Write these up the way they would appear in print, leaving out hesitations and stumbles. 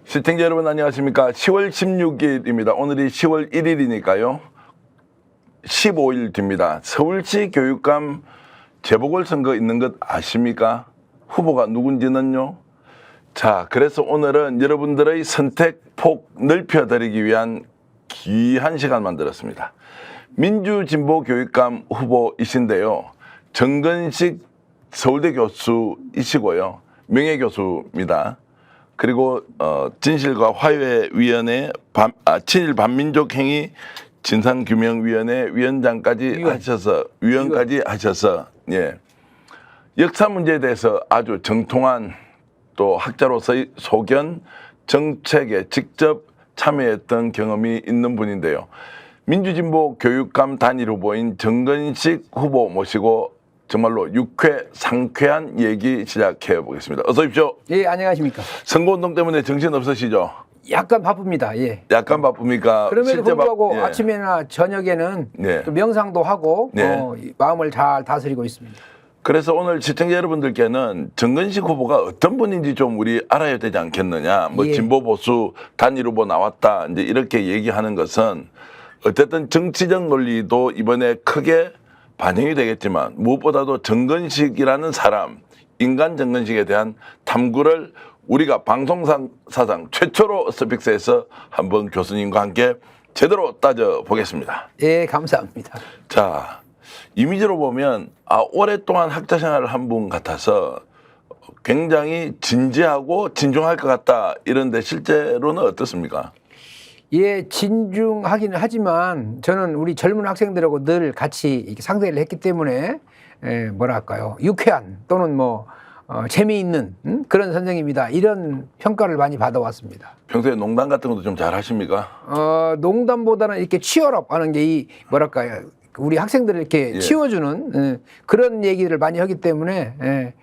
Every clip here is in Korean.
시청자 여러분 안녕하십니까. 10월 16일입니다. 오늘이 10월 1일이니까요. 15일 뒤입니다. 서울시 교육감 재보궐선거 있는 것 아십니까? 후보가 누군지는요. 자, 그래서 오늘은 여러분들의 선택폭 넓혀드리기 위한 귀한 시간 만들었습니다. 민주진보교육감 후보이신데요. 정근식 서울대 교수이시고요. 명예교수입니다. 그리고 진실과 화해위원회 친일 반민족행위 진상규명위원회 위원장까지 하셔서 위원까지 하셔서 예. 역사 문제에 대해서 아주 정통한 또 학자로서의 소견 정책에 직접 참여했던 경험이 있는 분인데요. 민주진보 교육감 단일 후보인 정근식 후보 모시고 정말로 유쾌 상쾌한 얘기 시작해 보겠습니다. 어서 오십시오. 예, 안녕하십니까. 선거운동 때문에 정신 없으시죠? 약간 바쁩니다. 예. 약간 바쁩니까? 그럼에도 불구하고 예. 아침이나 저녁에는 예. 또 명상도 하고 예. 마음을 잘 다스리고 있습니다. 그래서 오늘 시청자 여러분들께는 정근식 후보가 어떤 분인지 좀 우리 알아야 되지 않겠느냐. 뭐 예. 진보 보수 단일 후보 나왔다. 이제 이렇게 얘기하는 것은 어쨌든 정치적 논리도 이번에 크게 반영이 되겠지만 무엇보다도 정근식이라는 사람, 인간 정근식에 대한 탐구를 우리가 방송사상 최초로 스픽스에서 한번 교수님과 함께 제대로 따져보겠습니다. 예, 감사합니다. 자, 이미지로 보면 오랫동안 학자 생활을 한 분 같아서 굉장히 진지하고 진중할 것 같다 이런데 실제로는 어떻습니까? 예, 진중하기는 하지만 저는 우리 젊은 학생들하고 늘 같이 이렇게 상대를 했기 때문에 뭐랄까요, 유쾌한 또는 뭐 재미있는 그런 선생님이다 이런 평가를 많이 받아왔습니다. 평소에 농담 같은 것도 좀 잘 하십니까? 농담보다는 이렇게 치열업 하는 게 이 뭐랄까요, 우리 학생들을 이렇게 예. 치워주는 그런 얘기를 많이 하기 때문에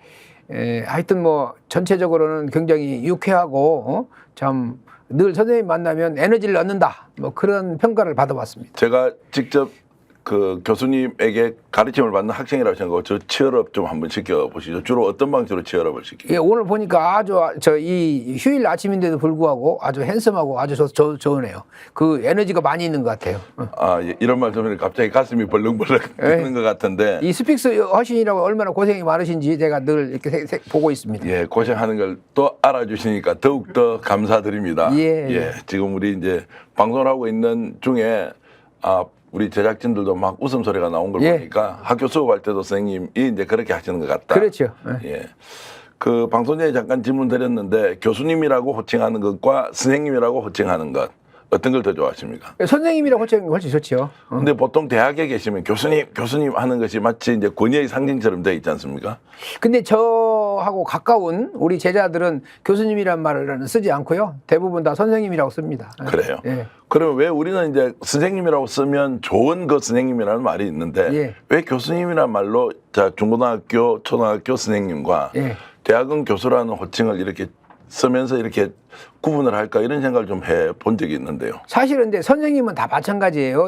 하여튼 뭐 전체적으로는 굉장히 유쾌하고 참 늘 선생님 만나면 에너지를 얻는다 뭐 그런 평가를 받아봤습니다. 제가 직접 그 교수님에게 가르침을 받는 학생이라고 생각하고 저 치열업 좀 한번 시켜보시죠. 주로 어떤 방식으로 치열업을 시키죠? 예, 오늘 보니까 아주 이 휴일 아침인데도 불구하고 아주 핸섬하고 아주 좋으네요. 그 에너지가 많이 있는 것 같아요. 예, 이런 말씀을 갑자기 가슴이 벌렁벌렁 드는 것 같은데. 이 스픽스 하시느라고 얼마나 고생이 많으신지 제가 늘 이렇게 보고 있습니다. 예, 고생하는 걸 또 알아주시니까 더욱더 감사드립니다. 예. 지금 우리 이제 방송을 하고 있는 중에 우리 제작진들도 막 웃음소리가 나온 걸 예. 보니까 학교 수업할 때도 선생님이 이제 그렇게 하시는 것 같다. 그렇죠. 예. 그 방송 전에 잠깐 질문 드렸는데 교수님이라고 호칭하는 것과 선생님이라고 호칭하는 것 어떤 걸 더 좋아하십니까? 선생님이라고 호칭하는 게 훨씬 좋죠. 근데 보통 대학에 계시면 교수님 하는 것이 마치 이제 권위의 상징처럼 돼 있지 않습니까? 근데 저하고 가까운 우리 제자들은 교수님이란 말을 쓰지 않고요. 대부분 다 선생님이라고 씁니다. 그래요. 예. 그러면 왜 우리는 이제 선생님이라고 쓰면 좋은 그 선생님이라는 말이 있는데 예. 왜 교수님이란 말로 자 중고등학교, 초등학교 선생님과 예. 대학은 교수라는 호칭을 이렇게 쓰면서 이렇게 구분을 할까 이런 생각을 좀 해본 적이 있는데요. 사실은 근데 선생님은 다 마찬가지예요.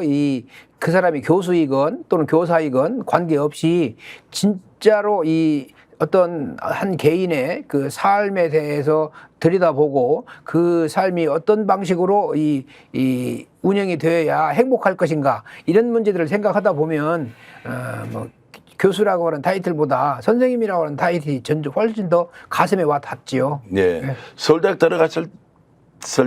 그 사람이 교수이건 또는 교사이건 관계없이 진짜로 이 어떤 한 개인의 그 삶에 대해서 들여다보고 그 삶이 어떤 방식으로 이 운영이 되어야 행복할 것인가 이런 문제들을 생각하다 보면 뭐 교수라고 하는 타이틀보다 선생님이라고 하는 타이틀이 훨씬 더 가슴에 와 닿지요. 예. 서울대학 들어갔을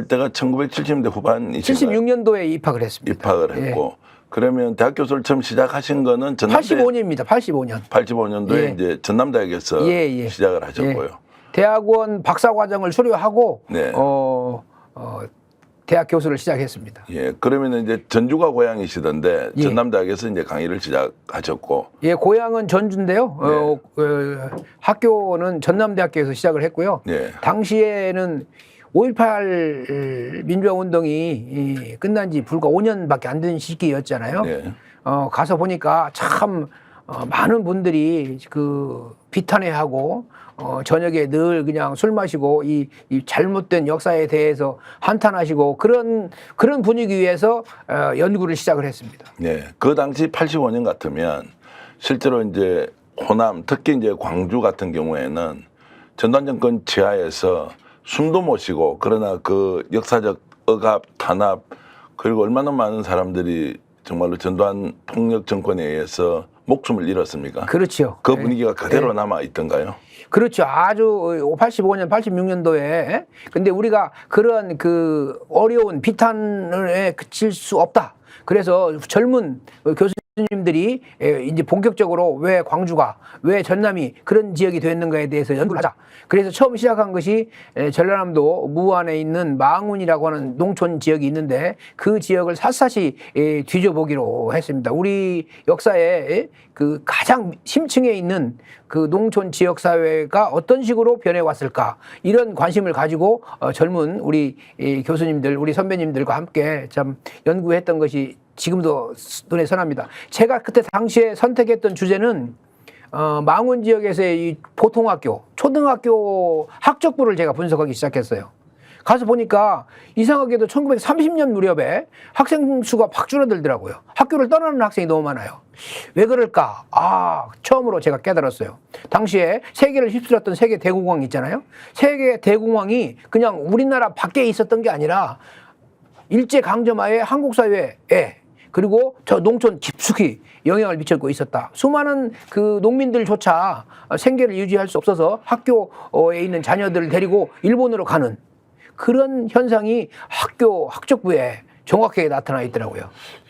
때가 1970년대 후반이신가요? 76년도에 입학을 했습니다. 입학을 했고 그러면 대학 교수를 처음 시작하신 거는 85년입니다. 85년. 85년도에 예. 이제 전남대학에서 시작을 하셨고요. 대학원 박사 과정을 수료하고 네. 대학 교수를 시작했습니다. 예, 그러면 이제 전주가 고향이시던데 예. 전남대학에서 이제 강의를 시작하셨고. 예, 고향은 전주인데요. 학교는 전남대학교에서 시작을 했고요. 예. 당시에는 5.18 민주화 운동이 끝난 지 불과 5년밖에 안 된 시기였잖아요. 예. 가서 보니까 참 많은 분들이 그 비탄해하고 저녁에 늘 그냥 술 마시고 이 잘못된 역사에 대해서 한탄하시고 그런 분위기에서 연구를 시작을 했습니다. 네, 그 당시 85년 같으면 실제로 이제 호남, 특히 이제 광주 같은 경우에는 전두환 정권 지하에서 숨도 못 쉬고 그러나 그 역사적 억압, 탄압 그리고 얼마나 많은 사람들이 정말로 전두환 폭력 정권에 의해서 목숨을 잃었습니까? 그렇죠. 그 분위기가 그대로 남아 있던가요? 그렇죠. 아주 85년, 86년도에 근데 우리가 그런 그 어려운 비탄에 그칠 수 없다. 그래서 젊은 교수님들이 이제 본격적으로 왜 광주가, 왜 전남이 그런 지역이 됐는가에 대해서 연구를 하자. 그래서 처음 시작한 것이 전라남도 무안에 있는 망운이라고 하는 농촌 지역이 있는데 그 지역을 샅샅이 뒤져보기로 했습니다. 우리 역사에 그 가장 심층에 있는 그 농촌 지역 사회가 어떤 식으로 변해왔을까 이런 관심을 가지고 젊은 우리 교수님들, 우리 선배님들과 함께 참 연구했던 것이 지금도 눈에 선합니다. 제가 그때 당시에 선택했던 주제는 망운 지역에서의 이 보통학교, 초등학교 학적부를 제가 분석하기 시작했어요. 가서 보니까 이상하게도 1930년 무렵에 학생 수가 확 줄어들더라고요. 학교를 떠나는 학생이 너무 많아요. 왜 그럴까? 처음으로 제가 깨달았어요. 당시에 세계를 휩쓸었던 세계 대공황 있잖아요. 세계 대공황이 그냥 우리나라 밖에 있었던 게 아니라 일제강점하에 한국 사회에 그리고 저 농촌 깊숙이 영향을 미쳤고 있었다. 수많은 그 농민들조차 생계를 유지할 수 없어서 학교에 있는 자녀들을 데리고 일본으로 가는 그런 현상이 학교 학적부에 정확하게 나타나 있더라고요.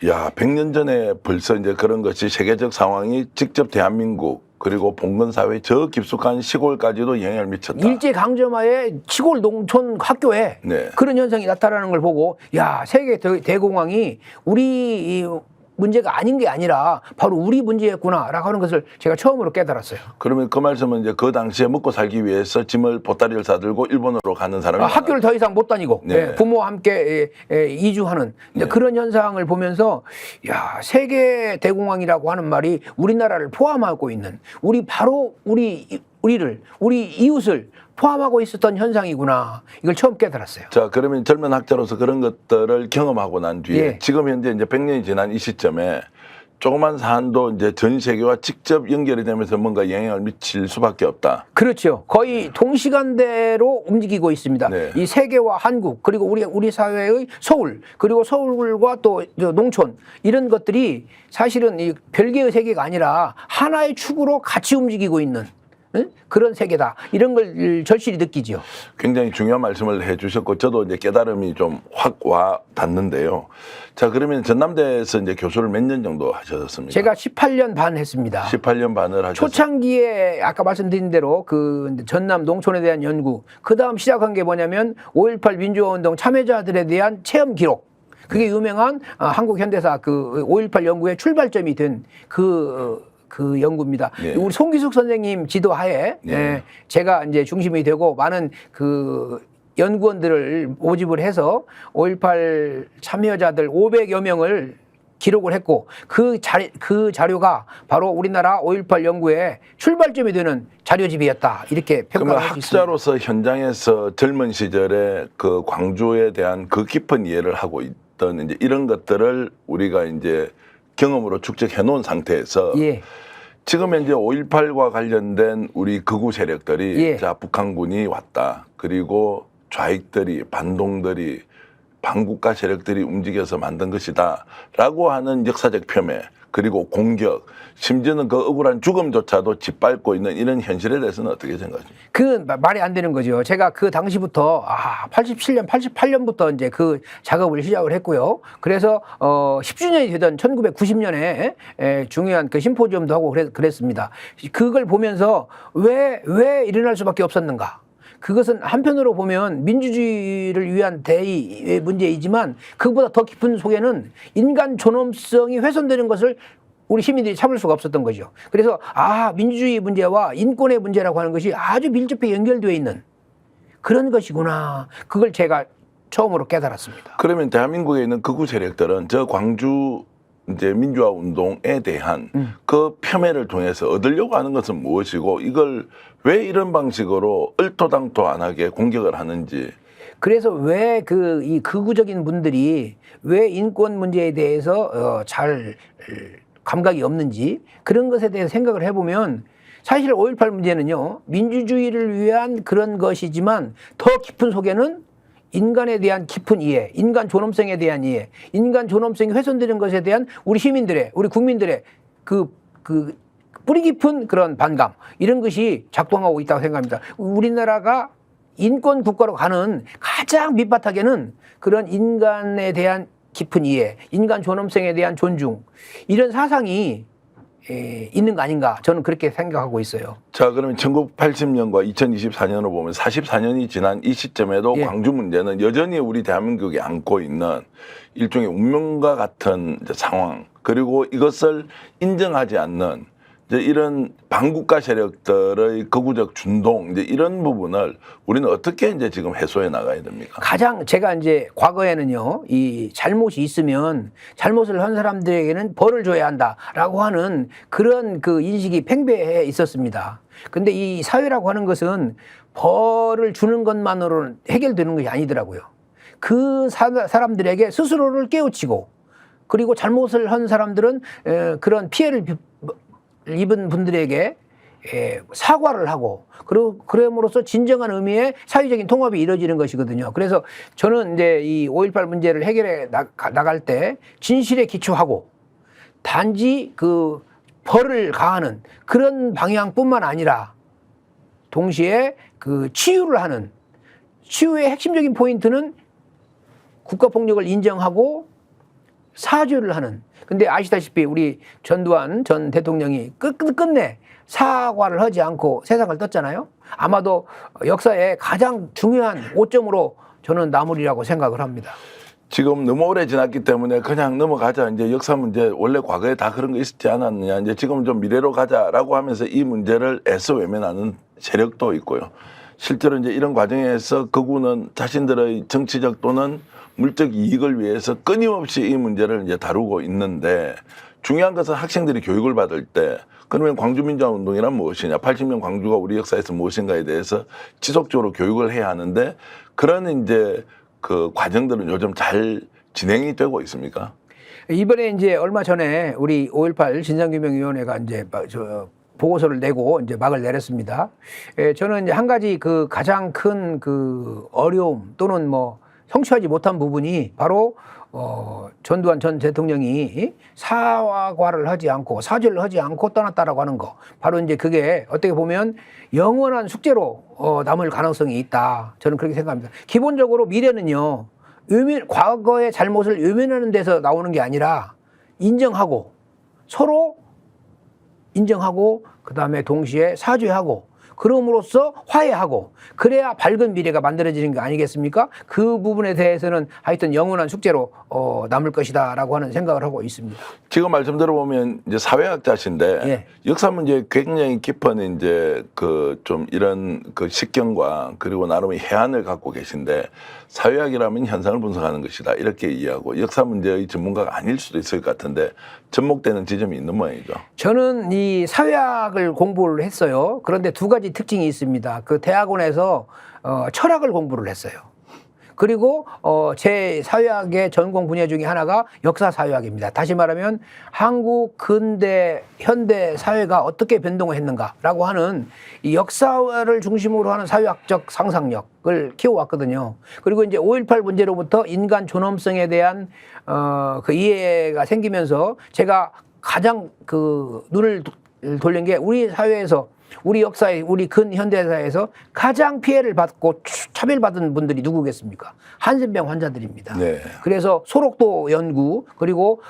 야, 100년 전에 벌써 이제 그런 것이 세계적 상황이 직접 대한민국 그리고 봉건 사회 저 깊숙한 시골까지도 영향을 미쳤다. 일제 강점하에 시골 농촌 학교에 네. 그런 현상이 나타나는 걸 보고 야, 세계 대공황이 우리 문제가 아닌 게 아니라 바로 우리 문제였구나라고 하는 것을 제가 처음으로 깨달았어요. 그러면 그 말씀은 이제 그 당시에 먹고 살기 위해서 짐을 보따리를 싸들고 일본으로 가는 사람이 학교를 더 이상 못 다니고 네. 부모와 함께 이주하는 네. 그런 현상을 보면서 야, 세계 대공황이라고 하는 말이 우리나라를 포함하고 있는 우리 이웃을 포함하고 있었던 현상이구나. 이걸 처음 깨달았어요. 자, 그러면 젊은 학자로서 그런 것들을 경험하고 난 뒤에 예. 지금 현재 이제 100년이 지난 이 시점에 조그만 사안도 이제 전 세계와 직접 연결이 되면서 뭔가 영향을 미칠 수밖에 없다. 그렇죠. 거의 동시간대로 움직이고 있습니다. 네. 이 세계와 한국 그리고 우리 사회의 서울 그리고 서울과 또 농촌 이런 것들이 사실은 이 별개의 세계가 아니라 하나의 축으로 같이 움직이고 있는 그런 세계다. 이런 걸 절실히 느끼죠. 굉장히 중요한 말씀을 해주셨고 저도 이제 깨달음이 좀 확 와 닿는데요. 자, 그러면 전남대에서 이제 교수를 몇 년 정도 하셨습니까? 제가 18년 반 했습니다. 18년 반을 하셨어요. 초창기에 아까 말씀드린 대로 그 전남 농촌에 대한 연구, 그 다음 시작한 게 뭐냐면 5.18 민주화운동 참여자들에 대한 체험 기록. 그게 유명한 한국 현대사 그 5.18 연구의 출발점이 된 그 연구입니다. 네. 우리 송기숙 선생님 지도하에 네. 제가 이제 중심이 되고 많은 그 연구원들을 모집을 해서 5.18 참여자들 500여 명을 기록을 했고 그 자료가 바로 우리나라 5.18 연구의 출발점이 되는 자료집이었다. 이렇게 그러면 평가할 수 있습니다. 학자로서 현장에서 젊은 시절에 그 광주에 대한 그 깊은 이해를 하고 있던 이제 이런 것들을 우리가 이제 경험으로 축적해 놓은 상태에서 예. 지금 현재 5.18과 관련된 우리 극우 세력들이 예. 자, 북한군이 왔다. 그리고 좌익들이 반동들이 반국가 세력들이 움직여서 만든 것이다 라고 하는 역사적 폄훼 그리고 공격 심지어는 그 억울한 죽음조차도 짓밟고 있는 이런 현실에 대해서는 어떻게 생각하십니까? 그 말이 안 되는 거죠. 제가 그 당시부터 87년, 88년부터 이제 그 작업을 시작을 했고요. 그래서 10주년이 되던 1990년에 중요한 그 심포지엄도 하고 그랬습니다. 그걸 보면서 왜 일어날 수밖에 없었는가? 그것은 한편으로 보면 민주주의를 위한 대의의 문제이지만 그보다 더 깊은 속에는 인간 존엄성이 훼손되는 것을 우리 시민들이 참을 수가 없었던 거죠. 그래서 민주주의 문제와 인권의 문제라고 하는 것이 아주 밀접하게 연결되어 있는 그런 것이구나. 그걸 제가 처음으로 깨달았습니다. 그러면 대한민국에 있는 극우 세력들은 저 광주 이제 민주화 운동에 대한 그 폄훼를 통해서 얻으려고 하는 것은 무엇이고 이걸 왜 이런 방식으로 얼토당토 안 하게 공격을 하는지. 그래서 왜 이 극우적인 분들이 왜 인권 문제에 대해서 잘 감각이 없는지 그런 것에 대해서 생각을 해보면 사실 5.18 문제는요, 민주주의를 위한 그런 것이지만 더 깊은 속에는 인간에 대한 깊은 이해, 인간 존엄성에 대한 이해, 인간 존엄성이 훼손되는 것에 대한 우리 시민들의, 우리 국민들의 그 뿌리 깊은 그런 반감, 이런 것이 작동하고 있다고 생각합니다. 우리나라가 인권 국가로 가는 가장 밑바닥에는 그런 인간에 대한 깊은 이해, 인간 존엄성에 대한 존중, 이런 사상이 있는 거 아닌가, 저는 그렇게 생각하고 있어요. 자, 그러면 1980년과 2024년으로 보면 44년이 지난 이 시점에도 예. 광주 문제는 여전히 우리 대한민국이 안고 있는 일종의 운명과 같은 이제 상황, 그리고 이것을 인정하지 않는 이제 이런 반국가 세력들의 거구적 준동, 이제 이런 부분을 우리는 어떻게 이제 지금 해소해 나가야 됩니까? 가장 제가 이제 과거에는요, 이 잘못이 있으면 잘못을 한 사람들에게는 벌을 줘야 한다라고 하는 그런 그 인식이 팽배해 있었습니다. 근데 이 사회라고 하는 것은 벌을 주는 것만으로는 해결되는 것이 아니더라고요. 그 사람들에게 스스로를 깨우치고, 그리고 잘못을 한 사람들은 그런 피해를 입은 분들에게 사과를 하고, 그리고 그럼으로써 진정한 의미의 사회적인 통합이 이루어지는 것이거든요. 그래서 저는 이제 이 5.18 문제를 해결해 나갈 때 진실에 기초하고 단지 그 벌을 가하는 그런 방향뿐만 아니라 동시에 그 치유를 하는, 치유의 핵심적인 포인트는 국가폭력을 인정하고 사죄를 하는. 근데 아시다시피 우리 전두환 전 대통령이 끝내 사과를 하지 않고 세상을 떴잖아요. 아마도 역사의 가장 중요한 오점으로 저는 남으리라고 생각을 합니다. 지금 너무 오래 지났기 때문에 그냥 넘어가자. 이제 역사 문제 원래 과거에 다 그런 거 있었지 않았느냐. 이제 지금 좀 미래로 가자라고 하면서 이 문제를 애써 외면하는 세력도 있고요. 실제로 이제 이런 과정에서 거구는 자신들의 정치적 또는 물적 이익을 위해서 끊임없이 이 문제를 이제 다루고 있는데, 중요한 것은 학생들이 교육을 받을 때 그러면 광주민주화운동이란 무엇이냐, 80년 광주가 우리 역사에서 무엇인가에 대해서 지속적으로 교육을 해야 하는데, 그런 이제 그 과정들은 요즘 잘 진행이 되고 있습니까? 이번에 이제 얼마 전에 우리 5.18 진상규명위원회가 이제 보고서를 내고 이제 막을 내렸습니다. 저는 이제 한 가지 그 가장 큰 그 어려움 또는 뭐 성취하지 못한 부분이 바로 전두환 전 대통령이 사과를 하지 않고 사죄를 하지 않고 떠났다라고 하는 거. 바로 이제 그게 어떻게 보면 영원한 숙제로 남을 가능성이 있다. 저는 그렇게 생각합니다. 기본적으로 미래는요, 과거의 잘못을 외면하는 데서 나오는 게 아니라 인정하고, 서로 인정하고, 그 다음에 동시에 사죄하고, 그럼으로써 화해하고, 그래야 밝은 미래가 만들어지는 게 아니겠습니까? 그 부분에 대해서는 하여튼 영원한 숙제로 남을 것이다라고 하는 생각을 하고 있습니다. 지금 말씀 들어보면 이제 사회학자신데, 예. 역사 문제에 굉장히 깊은 이제 그 좀 이런 그 식견과 그리고 나름의 해안을 갖고 계신데, 사회학이라면 현상을 분석하는 것이다 이렇게 이해하고, 역사 문제의 전문가가 아닐 수도 있을 것 같은데 접목되는 지점이 있는 모양이죠. 저는 이 사회학을 공부를 했어요. 그런데 두 가지 특징이 있습니다. 그 대학원에서 철학을 공부를 했어요. 그리고 제 사회학의 전공 분야 중에 하나가 역사사회학입니다. 다시 말하면 한국 근대 현대 사회가 어떻게 변동을 했는가라고 하는 이 역사를 중심으로 하는 사회학적 상상력을 키워왔거든요. 그리고 이제 5.18 문제로부터 인간 존엄성에 대한 그 이해가 생기면서 제가 가장 그 눈을 돌린 게 우리 사회에서, 우리 역사에, 우리 근현대사에서 가장 피해를 받고 차별받은 분들이 누구겠습니까? 한센병 환자들입니다. 네. 그래서 소록도 연구, 그리고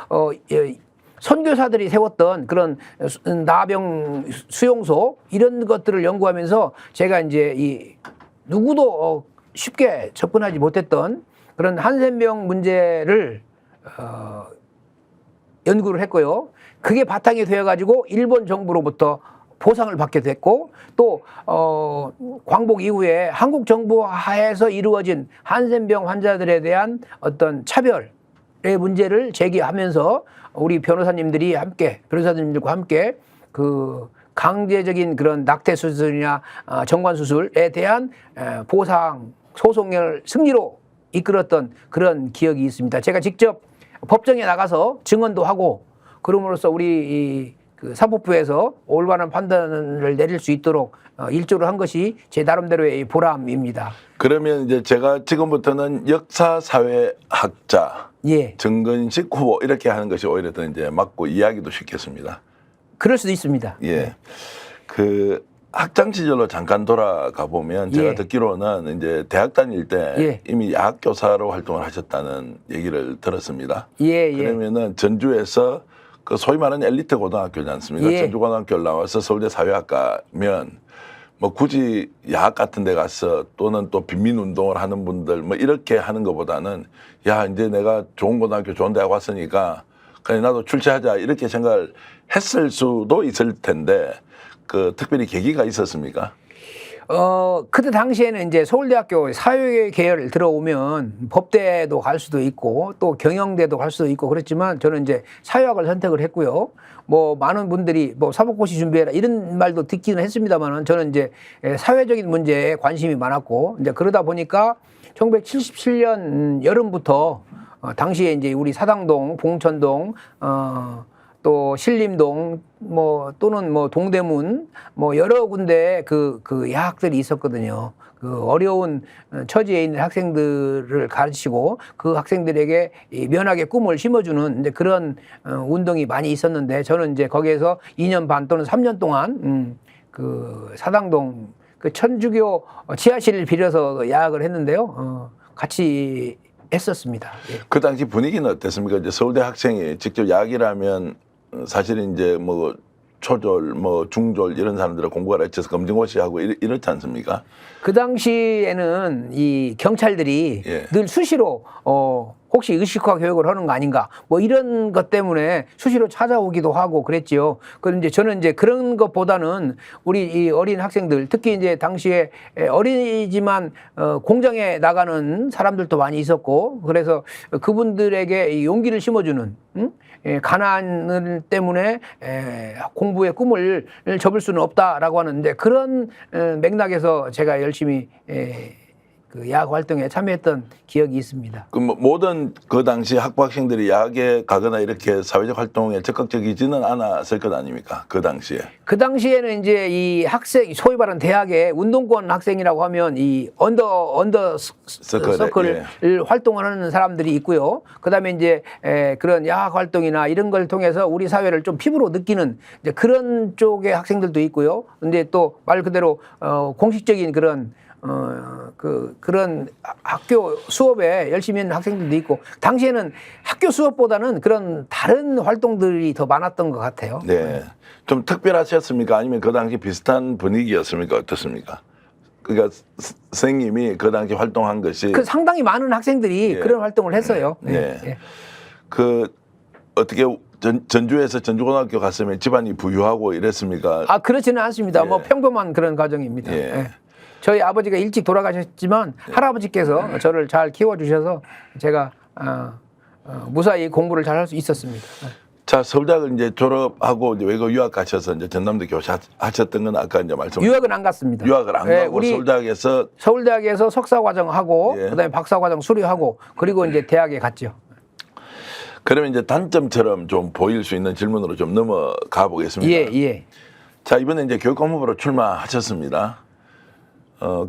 선교사들이 세웠던 그런 나병 수용소, 이런 것들을 연구하면서 제가 이제 이 누구도 쉽게 접근하지 못했던 그런 한센병 문제를 연구를 했고요. 그게 바탕이 되어가지고 일본 정부로부터 보상을 받게 됐고, 또 광복 이후에 한국 정부 하에서 이루어진 한센병 환자들에 대한 어떤 차별의 문제를 제기하면서 우리 변호사님들과 함께 그 강제적인 그런 낙태 수술이나 정관 수술에 대한 보상 소송을 승리로 이끌었던 그런 기억이 있습니다. 제가 직접 법정에 나가서 증언도 하고, 그럼으로써 우리 그 사법부에서 올바른 판단을 내릴 수 있도록 일조를 한 것이 제 나름대로의 보람입니다. 그러면 이제 제가 지금부터는 역사사회학자 예, 정근식 후보 이렇게 하는 것이 오히려 더 이제 맞고 이해하기도 쉽겠습니다. 그럴 수도 있습니다. 예. 그 학창 시절로 잠깐 돌아가 보면 제가 예. 듣기로는 이제 대학 다닐 때 예. 이미 야학 교사로 활동을 하셨다는 얘기를 들었습니다. 예, 예. 그러면은 전주에서 그 소위 말하는 엘리트 고등학교지 않습니까? 예. 전주고등학교를 나와서 서울대 사회학과면 뭐 굳이 야학 같은 데 가서 또는 또 빈민운동을 하는 분들 뭐 이렇게 하는 것보다는 야 이제 내가 좋은 고등학교 좋은 대학 왔으니까 그냥 나도 출세하자 이렇게 생각을 했을 수도 있을 텐데 그 특별히 계기가 있었습니까? 그때 당시에는 이제 서울대학교 사회 계열 들어오면 법대도 갈 수도 있고 또 경영대도 갈 수도 있고 그랬지만 저는 이제 사회학을 선택을 했고요. 뭐 많은 분들이 뭐 사법고시 준비해라 이런 말도 듣기는 했습니다만은 저는 이제 사회적인 문제에 관심이 많았고 이제 그러다 보니까 1977년 여름부터 당시에 이제 우리 사당동, 봉천동, 또 신림동 뭐 또는 뭐 동대문 뭐 여러 군데 그 야학들이 있었거든요. 그 어려운 처지에 있는 학생들을 가르치고 그 학생들에게 이 면학의 꿈을 심어주는 이제 그런 운동이 많이 있었는데 저는 이제 거기에서 2년 반 또는 3년 동안 그 사당동 그 천주교 지하실을 빌려서 야학을 했는데요. 같이 했었습니다. 예. 그 당시 분위기는 어땠습니까? 이제 서울대 학생이 직접 야학이라면 사실 이제 뭐 초졸, 뭐 중졸 이런 사람들은 공부가 가르쳐서 검정고시 하고 이렇지 않습니까? 그 당시에는 이 경찰들이 예. 늘 수시로 혹시 의식화 교육을 하는 거 아닌가 뭐 이런 것 때문에 수시로 찾아오기도 하고 그랬지요. 그런데 저는 이제 그런 것보다는 우리 이 어린 학생들 특히 이제 당시에 어리지만 공장에 나가는 사람들도 많이 있었고 그래서 그분들에게 이 용기를 심어주는 가난 때문에 공부의 꿈을 접을 수는 없다라고 하는데 그런 맥락에서 제가 열심히 그 야학 활동에 참여했던 기억이 있습니다. 그 모든 그 당시 학부 학생들이 야학에 가거나 이렇게 사회적 활동에 적극적이지는 않았을 것 아닙니까? 그 당시에. 그 당시에는 이제 이 학생 소위 말하는 대학의 운동권 학생이라고 하면 이 언더 서클을 활동을 하는 사람들이 있고요. 그다음에 이제 그런 야학 활동이나 이런 걸 통해서 우리 사회를 좀 피부로 느끼는 이제 그런 쪽의 학생들도 있고요. 근데 또 말 그대로 공식적인 그런 그런 학교 수업에 열심히 있는 학생들도 있고 당시에는 학교 수업보다는 그런 다른 활동들이 더 많았던 것 같아요. 네. 좀 특별하셨습니까? 아니면 그 당시 비슷한 분위기였습니까? 어떻습니까? 그러니까 선생님이 그 당시 활동한 것이 그 상당히 많은 학생들이 예. 그런 활동을 했어요. 네. 예. 그 어떻게 전주에서 전주고등학교 갔으면 집안이 부유하고 이랬습니까? 아 그렇지는 않습니다. 예. 뭐 평범한 그런 가정입니다. 예. 예. 저희 아버지가 일찍 돌아가셨지만 할아버지께서 저를 잘 키워주셔서 제가 무사히 공부를 잘 할 수 있었습니다. 자, 서울대학을 이제 졸업하고 이제 외국 유학 가셔서 이제 전남대 교수 하셨던 건 아까 이제 말씀. 유학은 안 갔습니다. 유학을 안 예, 가고 우리 서울대학에서 서울대학에서 석사 과정 하고 예. 그다음에 박사 과정 수료하고 그리고 이제 대학에 갔죠. 그러면 이제 단점처럼 좀 보일 수 있는 질문으로 좀 넘어가 보겠습니다. 예, 예. 자, 이번에 이제 교육고문부로 출마하셨습니다.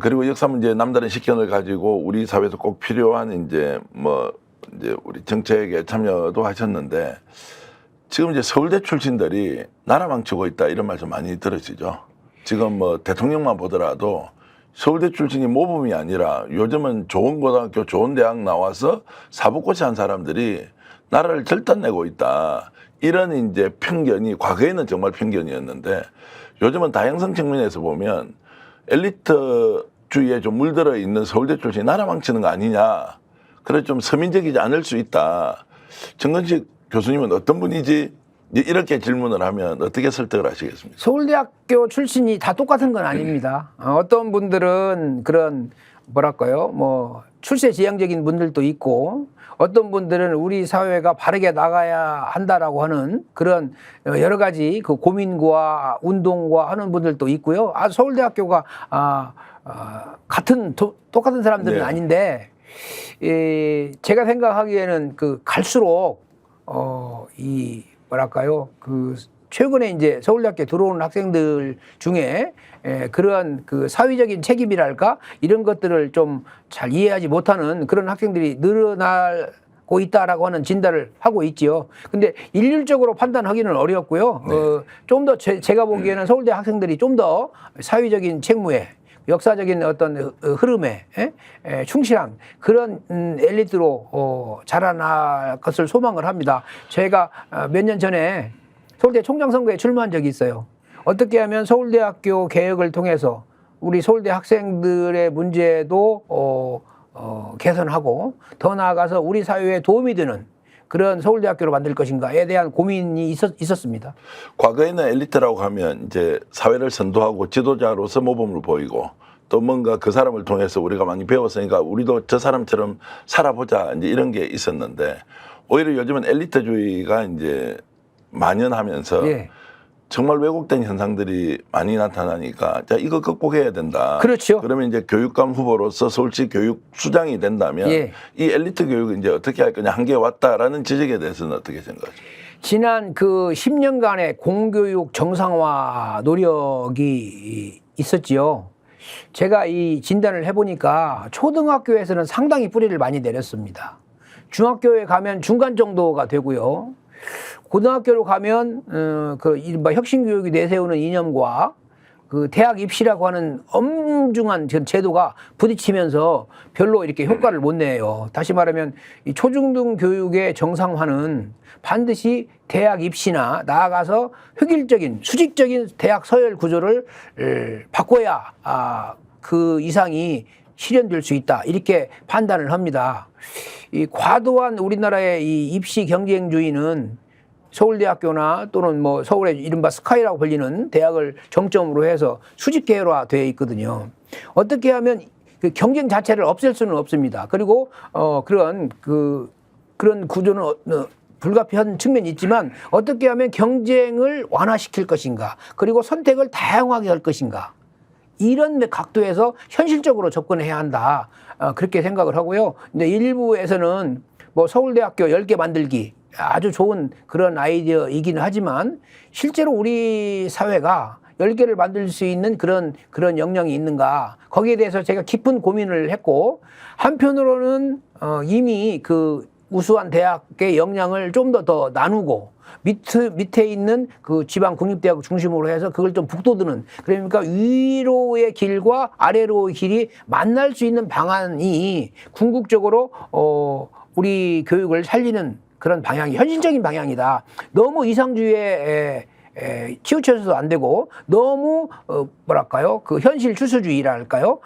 그리고 역사 문제 남다른 식견을 가지고 우리 사회에서 꼭 필요한 이제 우리 정책에 참여도 하셨는데 지금 이제 서울대 출신들이 나라 망치고 있다 이런 말씀 많이 들으시죠. 지금 뭐 대통령만 보더라도 서울대 출신이 모범이 아니라 요즘은 좋은 고등학교, 좋은 대학 나와서 사법고시 한 사람들이 나라를 절단내고 있다. 이런 이제 편견이 과거에는 정말 편견이었는데 요즘은 다양성 측면에서 보면 엘리트주의에 좀 물들어 있는 서울대 출신이 나라 망치는 거 아니냐. 그래서 좀 서민적이지 않을 수 있다. 정근식 교수님은 어떤 분이지? 이렇게 질문을 하면 어떻게 설득을 하시겠습니까? 서울대학교 출신이 다 똑같은 건 아닙니다. 어떤 분들은 그런 뭐랄까요, 뭐 출세 지향적인 분들도 있고 어떤 분들은 우리 사회가 바르게 나가야 한다라고 하는 그런 여러 가지 그 고민과 운동과 하는 분들도 있고요. 서울대학교가 똑같은 사람들은 네. 아닌데 제가 생각하기에는 그 갈수록 이 뭐랄까요 그 최근에 이제 서울대학교에 들어오는 학생들 중에 그러한 그 사회적인 책임이랄까 이런 것들을 좀 잘 이해하지 못하는 그런 학생들이 늘어나고 있다라고 하는 진단을 하고 있지요. 근데 일률적으로 판단하기는 어렵고요. 네. 좀 더 제가 보기에는 서울대 학생들이 좀 더 사회적인 책무에 역사적인 어떤 흐름에 충실한 그런 엘리트로 자라날 것을 소망을 합니다. 제가 몇 년 전에 서울대 총장 선거에 출마한 적이 있어요. 어떻게 하면 서울대학교 개혁을 통해서 우리 서울대 학생들의 문제도 개선하고 더 나아가서 우리 사회에 도움이 되는 그런 서울대학교로 만들 것인가에 대한 고민이 있었습니다. 과거에는 엘리트라고 하면 이제 사회를 선도하고 지도자로서 모범을 보이고 또 뭔가 그 사람을 통해서 우리가 많이 배웠으니까 우리도 저 사람처럼 살아보자 이제 이런 게 있었는데 오히려 요즘은 엘리트주의가 이제 만연하면서 예. 정말 왜곡된 현상들이 많이 나타나니까 자 이거 극복해야 된다. 그렇죠. 그러면 이제 교육감 후보로서 서울시 교육수장이 된다면 예. 이 엘리트 교육을 이제 어떻게 할 거냐 한계에 왔다라는 지적에 대해서는 어떻게 생각하세요? 지난 그 10년간의 공교육 정상화 노력이 있었지요. 제가 이 진단을 해보니까 초등학교에서는 상당히 뿌리를 많이 내렸습니다. 중학교에 가면 중간 정도가 되고요. 고등학교로 가면 그 이른바 혁신교육이 내세우는 이념과 그 대학 입시라고 하는 엄중한 제도가 부딪히면서 별로 이렇게 효과를 못 내요. 다시 말하면 이 초중등 교육의 정상화는 반드시 대학 입시나 나아가서 획일적인 수직적인 대학 서열 구조를 바꿔야 그 이상이 실현될 수 있다. 이렇게 판단을 합니다. 이 과도한 우리나라의 이 입시 경쟁주의는 서울대학교나 또는 뭐 서울의 이른바 스카이라고 불리는 대학을 정점으로 해서 수직 계열화되어 있거든요. 어떻게 하면 그 경쟁 자체를 없앨 수는 없습니다. 그리고 그런 구조는 불가피한 측면이 있지만 어떻게 하면 경쟁을 완화시킬 것인가, 그리고 선택을 다양하게 할 것인가, 이런 각도에서 현실적으로 접근해야 한다. 그렇게 생각을 하고요. 근데 일부에서는 뭐 서울대학교 10개 만들기 아주 좋은 그런 아이디어이기는 하지만 실제로 우리 사회가 10개를 만들 수 있는 그런 역량이 있는가, 거기에 대해서 제가 깊은 고민을 했고, 한편으로는 이미 그 우수한 대학의 역량을 좀 더 나누고 밑에 있는 그 지방 국립대학 중심으로 해서 그걸 좀 북돋우는, 그러니까 위로의 길과 아래로의 길이 만날 수 있는 방안이 궁극적으로 우리 교육을 살리는 그런 방향이 현실적인 방향이다. 너무 이상주의에 치우쳐서도 안 되고 너무 뭐랄까요, 그 현실 추수주의랄까요,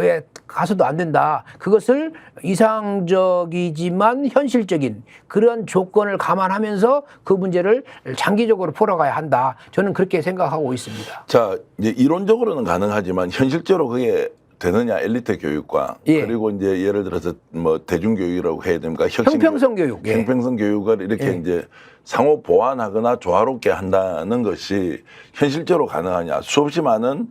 에 가서도 안 된다. 그것을 이상적이지만 현실적인 그런 조건을 감안하면서 그 문제를 장기적으로 풀어가야 한다. 저는 그렇게 생각하고 있습니다. 자, 이제 이론적으로는 가능하지만 현실적으로 그게 되느냐, 엘리트 교육과 예. 그리고 이제 예를 들어서 뭐 대중교육이라고 해야 됩니까? 형평성 교육. 예. 형평성 교육을 이렇게 예. 이제 상호 보완하거나 조화롭게 한다는 것이 현실적으로 가능하냐? 수없이 많은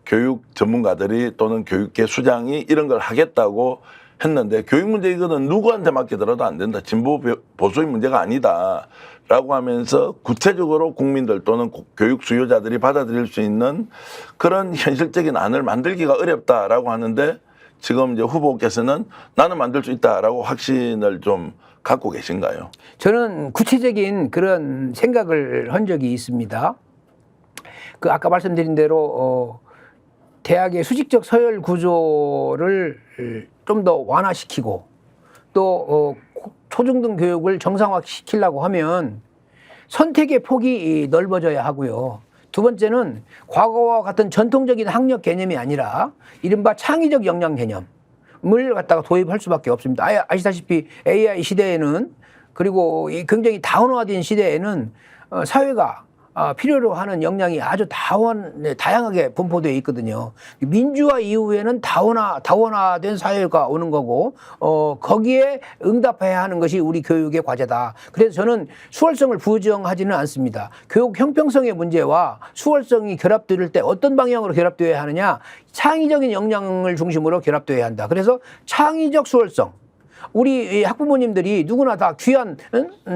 교육 전문가들이 또는 교육계 수장이 이런 걸 하겠다고 했는데 교육 문제 이거는 누구한테 맡기더라도 안 된다. 진보 보수의 문제가 아니다. 라고 하면서 구체적으로 국민들 또는 교육 수요자들이 받아들일 수 있는 그런 현실적인 안을 만들기가 어렵다라고 하는데 지금 이제 후보께서는 나는 만들 수 있다라고 확신을 좀 갖고 계신가요? 저는 구체적인 그런 생각을 한 적이 있습니다. 그 아까 말씀드린 대로 대학의 수직적 서열 구조를 좀 더 완화시키고 또 초중등 교육을 정상화시키려고 하면 선택의 폭이 넓어져야 하고요. 두 번째는 과거와 같은 전통적인 학력 개념이 아니라 이른바 창의적 역량 개념을 갖다가 도입할 수밖에 없습니다. 아시다시피 AI 시대에는, 그리고 이 굉장히 다원화된 시대에는 사회가 필요로 하는 역량이 아주 다양하게 분포되어 있거든요. 민주화 이후에는 다원화된 사회가 오는 거고, 거기에 응답해야 하는 것이 우리 교육의 과제다. 그래서 저는 수월성을 부정하지는 않습니다. 교육 형평성의 문제와 수월성이 결합될 때 어떤 방향으로 결합되어야 하느냐, 창의적인 역량을 중심으로 결합되어야 한다. 그래서 창의적 수월성, 우리 이 학부모님들이 누구나 다 귀한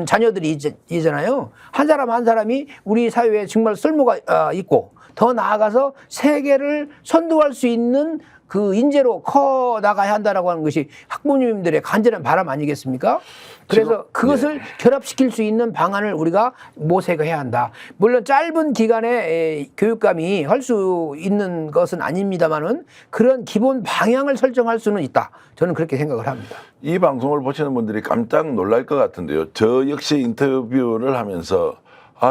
자녀들이잖아요. 한 사람 한 사람이 우리 사회에 정말 쓸모가 있고 더 나아가서 세계를 선도할 수 있는 그 인재로 커 나가야 한다라고 하는 것이 학부모님들의 간절한 바람 아니겠습니까? 그래서 그것을 결합시킬 수 있는 방안을 우리가 모색해야 한다. 물론 짧은 기간에 교육감이 할 수 있는 것은 아닙니다만은 그런 기본 방향을 설정할 수는 있다. 저는 그렇게 생각을 합니다. 이 방송을 보시는 분들이 깜짝 놀랄 것 같은데요. 저 역시 인터뷰를 하면서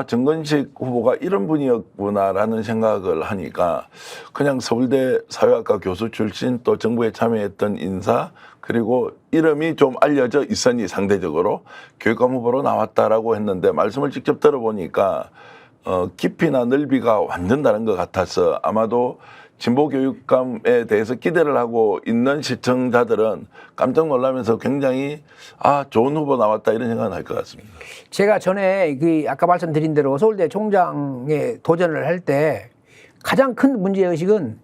정건식 후보가 이런 분이었구나라는 생각을 하니까 그냥 서울대 사회학과 교수 출신 또 정부에 참여했던 인사 그리고 이름이 좀 알려져 있으니 상대적으로 교육감 후보로 나왔다라고 했는데 말씀을 직접 들어보니까 깊이나 넓이가 완전 다른 것 같아서 아마도 진보 교육감에 대해서 기대를 하고 있는 시청자들은 깜짝 놀라면서 굉장히 좋은 후보 나왔다 이런 생각은 할 것 같습니다. 제가 전에 아까 말씀드린 대로 서울대 총장에 도전을 할 때 가장 큰 문제의식은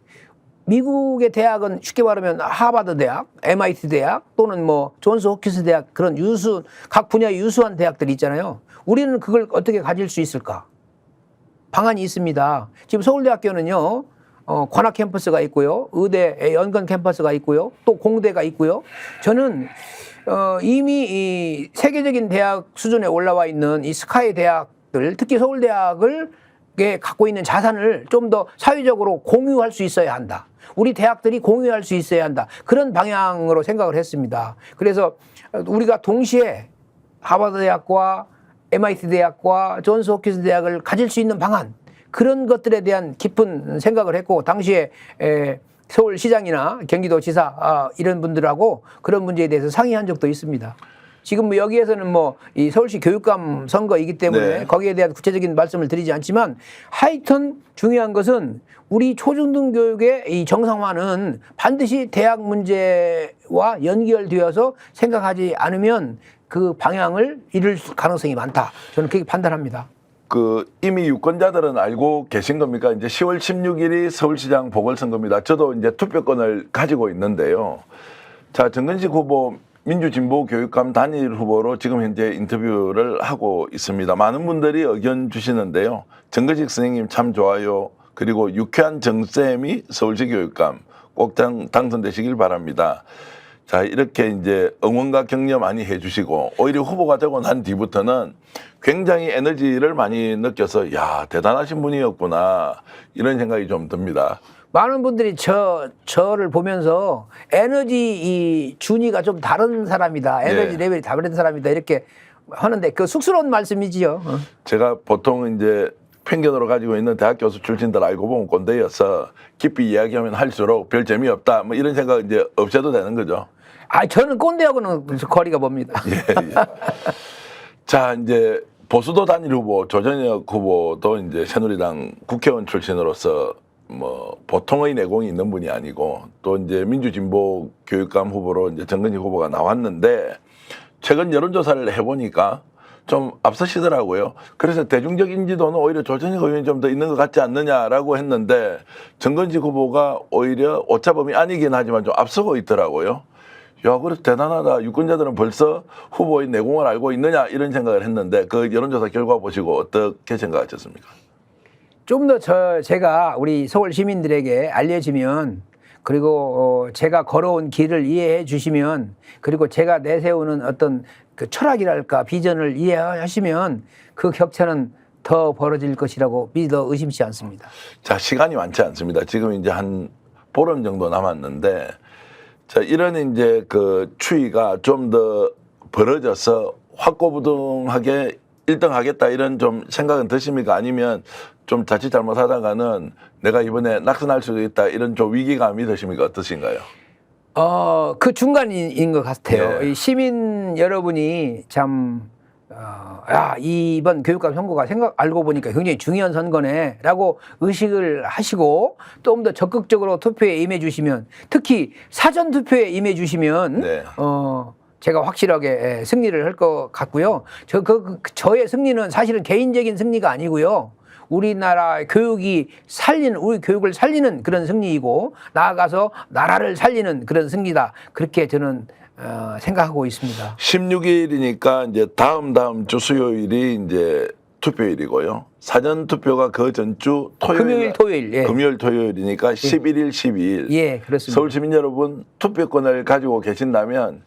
미국의 대학은 쉽게 말하면 하버드 대학, MIT 대학 또는 뭐 존스 홉킨스 대학 그런 각 분야의 유수한 대학들이 있잖아요. 우리는 그걸 어떻게 가질 수 있을까? 방안이 있습니다. 지금 서울대학교는요. 관악 캠퍼스가 있고요. 의대 연건 캠퍼스가 있고요. 또 공대가 있고요. 저는 이미 이 세계적인 대학 수준에 올라와 있는 이 스카이 대학들, 특히 서울대학을 갖고 있는 자산을 좀 더 사회적으로 공유할 수 있어야 한다. 우리 대학들이 공유할 수 있어야 한다. 그런 방향으로 생각을 했습니다. 그래서 우리가 동시에 하버드 대학과 MIT 대학과 존스 홉킨스 대학을 가질 수 있는 방안, 그런 것들에 대한 깊은 생각을 했고 당시에 서울시장이나 경기도지사 이런 분들하고 그런 문제에 대해서 상의한 적도 있습니다. 지금 뭐 여기에서는 뭐 이 서울시 교육감 선거이기 때문에 거기에 대한 구체적인 말씀을 드리지 않지만 하여튼 중요한 것은 우리 초중등 교육의 이 정상화는 반드시 대학 문제와 연결되어서 생각하지 않으면 그 방향을 잃을 가능성이 많다. 저는 그렇게 판단합니다. 이미 유권자들은 알고 계신 겁니까? 이제 10월 16일이 서울시장 보궐선거입니다. 저도 이제 투표권을 가지고 있는데요. 자, 정건식 후보 민주진보 교육감 단일 후보로 지금 현재 인터뷰를 하고 있습니다. 많은 분들이 의견 주시는데요. 정건식 선생님 참 좋아요. 그리고 유쾌한 정쌤이 서울시 교육감 꼭 당선되시길 바랍니다. 자, 이렇게 이제 응원과 격려 많이 해주시고 오히려 후보가 되고 난 뒤부터는 굉장히 에너지를 많이 느껴서 야, 대단하신 분이었구나 이런 생각이 좀 듭니다. 많은 분들이 저를 보면서 에너지 이 준위가 좀 다른 사람이다. 에너지 레벨이 다른 사람이다. 이렇게 하는데 그 쑥스러운 말씀이지요. 제가 보통 이제 편견으로 가지고 있는 대학 교수 출신들 알고 보면 꼰대여서 깊이 이야기하면 할수록 별 재미없다. 뭐 이런 생각 이제 없애도 되는 거죠. 저는 꼰대하고는 거리가 멉니다. 예. 자, 이제 보수도 단일 후보 조전혁 후보도 이제 새누리당 국회의원 출신으로서 뭐 보통의 내공이 있는 분이 아니고 또 이제 민주진보 교육감 후보로 이제 정건식 후보가 나왔는데 최근 여론조사를 해보니까 좀 앞서시더라고요. 그래서 대중적 인지도는 오히려 조전혁 의원이 좀 더 있는 것 같지 않느냐라고 했는데 정건식 후보가 오히려 오차범위 아니긴 하지만 좀 앞서고 있더라고요. 야, 그래서 대단하다. 유권자들은 벌써 후보의 내공을 알고 있느냐 이런 생각을 했는데 그 여론조사 결과 보시고 어떻게 생각하셨습니까? 좀 더 제가 우리 서울 시민들에게 알려지면 그리고 제가 걸어온 길을 이해해 주시면 그리고 제가 내세우는 어떤 그 철학이랄까 비전을 이해하시면 그 격차는 더 벌어질 것이라고 믿어 의심치 않습니다. 자, 시간이 많지 않습니다. 지금 이제 한 보름 정도 남았는데 자, 이런 이제 그 추이가 좀 더 벌어져서 확고부동하게 1등 하겠다 이런 좀 생각은 드십니까? 아니면 좀 자칫 잘못하다가는 내가 이번에 낙선할 수도 있다 이런 좀 위기감이 드십니까? 어떠신가요? 그 중간인 것 같아요. 예. 이 시민 여러분이 참 이번 교육감 선거가 알고 보니까 굉장히 중요한 선거네라고 의식을 하시고 좀 더 적극적으로 투표에 임해 주시면 특히 사전 투표에 임해 주시면 제가 확실하게 승리를 할 것 같고요. 저의 승리는 사실은 개인적인 승리가 아니고요. 우리나라 교육이 살리는, 우리 교육을 살리는 그런 승리이고 나아가서 나라를 살리는 그런 승리다. 그렇게 저는 생각하고 있습니다. 16일이니까 이제 다음 주 수요일이 이제 투표일이고요. 사전 투표가 그 전주 금요일, 토요일. 예. 금요일, 토요일이니까 11일, 12일. 예, 그렇습니다. 서울 시민 여러분 투표권을 가지고 계신다면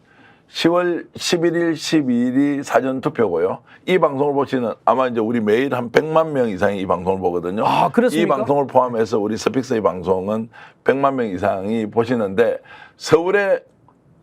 10월 11일, 12일이 사전 투표고요. 이 방송을 보시는 아마 이제 우리 매일 한 100만 명 이상이 이 방송을 보거든요. 아, 그렇습니까? 이 방송을 포함해서 우리 스픽스의 방송은 100만 명 이상이 보시는데 서울에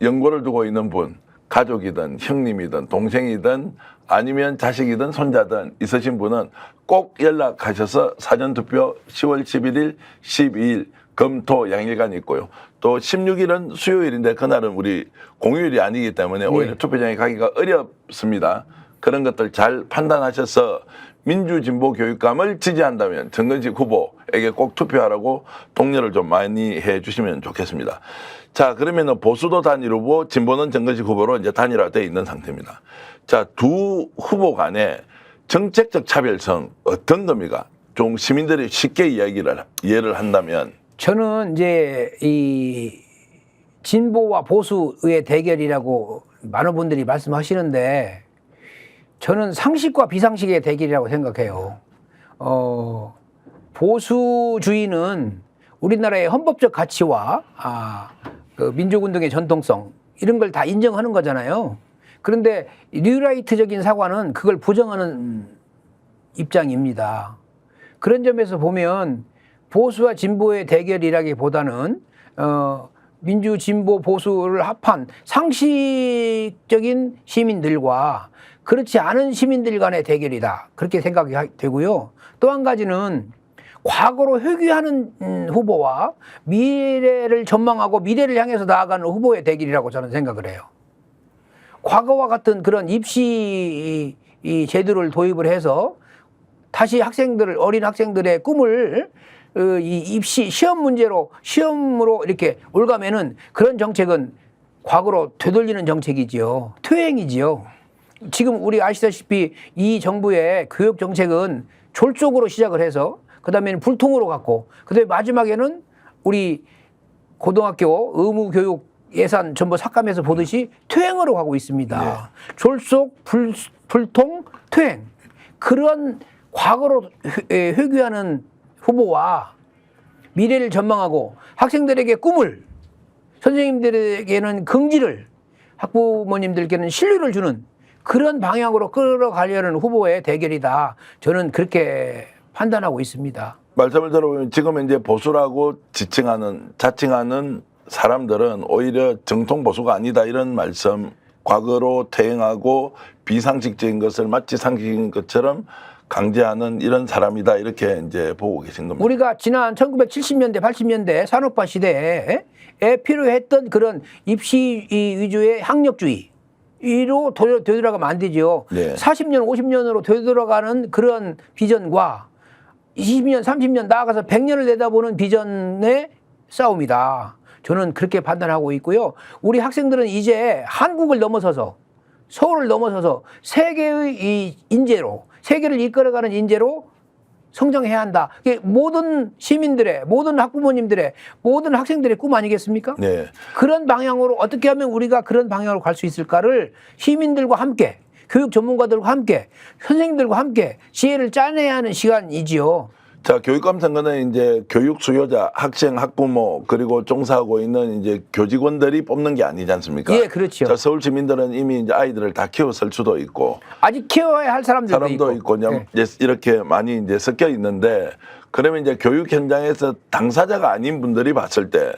연고를 두고 있는 분, 가족이든 형님이든 동생이든 아니면 자식이든 손자든 있으신 분은 꼭 연락하셔서 사전투표 10월 11일, 12일 금토 양일간 있고요. 또 16일은 수요일인데 그날은 우리 공휴일이 아니기 때문에 오히려 투표장에 가기가 어렵습니다. 그런 것들 잘 판단하셔서 민주진보 교육감을 지지한다면 정근식 후보에게 꼭 투표하라고 독려를 좀 많이 해주시면 좋겠습니다. 자, 그러면은 보수도 단일 후보, 진보는 정근식 후보로 이제 단일화되어 있는 상태입니다. 자, 두 후보 간의 정책적 차별성 어떤 겁니까? 좀 시민들이 쉽게 이해를 한다면. 저는 이제 이 진보와 보수의 대결이라고 많은 분들이 말씀하시는데 저는 상식과 비상식의 대결이라고 생각해요. 보수주의는 우리나라의 헌법적 가치와 그 민족운동의 전통성 이런 걸 다 인정하는 거잖아요. 그런데 뉴라이트적인 사과는 그걸 부정하는 입장입니다. 그런 점에서 보면 보수와 진보의 대결이라기보다는 민주, 진보, 보수를 합한 상식적인 시민들과 그렇지 않은 시민들 간의 대결이다. 그렇게 생각이 되고요. 또 한 가지는 과거로 회귀하는 후보와 미래를 전망하고 미래를 향해서 나아가는 후보의 대결이라고 저는 생각을 해요. 과거와 같은 그런 입시 제도를 도입을 해서 다시 어린 학생들의 꿈을 이 입시 시험으로 이렇게 올가매는 그런 정책은 과거로 되돌리는 정책이지요. 퇴행이지요. 지금 우리 아시다시피 이 정부의 교육 정책은 졸속으로 시작을 해서 그다음에는 불통으로 갔고 그다음에 마지막에는 우리 고등학교 의무교육 예산 전부 삭감해서 보듯이 퇴행으로 가고 있습니다. 네. 졸속, 불통, 퇴행. 그런 과거로 회귀하는 후보와 미래를 전망하고 학생들에게 꿈을, 선생님들에게는 긍지를, 학부모님들께는 신뢰를 주는 그런 방향으로 끌어가려는 후보의 대결이다. 저는 그렇게 판단하고 있습니다. 말씀을 들어보면 지금 이제 보수라고 자칭하는 사람들은 오히려 정통 보수가 아니다 이런 말씀, 과거로 퇴행하고 비상식적인 것을 마치 상식인 것처럼 강제하는 이런 사람이다 이렇게 이제 보고 계신 겁니다. 우리가 지난 1970년대, 80년대 산업화 시대에 필요했던 그런 입시 위주의 학력주의 이로 되돌아가면 안 되죠. 네. 40년, 50년으로 되돌아가는 그런 비전과 20년, 30년 나아가서 100년을 내다보는 비전의 싸움이다. 저는 그렇게 판단하고 있고요. 우리 학생들은 이제 한국을 넘어서서 서울을 넘어서서 세계의 이 인재로 세계를 이끌어가는 인재로 성장해야 한다. 이게 모든 시민들의, 모든 학부모님들의, 모든 학생들의 꿈 아니겠습니까? 네. 그런 방향으로 어떻게 하면 우리가 그런 방향으로 갈 수 있을까를 시민들과 함께, 교육 전문가들과 함께, 선생님들과 함께 지혜를 짜내야 하는 시간이지요. 자, 교육감 선거는 이제 교육 수요자, 학생, 학부모, 그리고 종사하고 있는 이제 교직원들이 뽑는 게 아니지 않습니까? 예, 그렇죠. 자, 서울 시민들은 이미 이제 아이들을 다 키웠을 수도 있고. 아직 키워야 할 사람도 있고. 이제 이렇게 많이 이제 섞여 있는데, 그러면 이제 교육 현장에서 당사자가 아닌 분들이 봤을 때,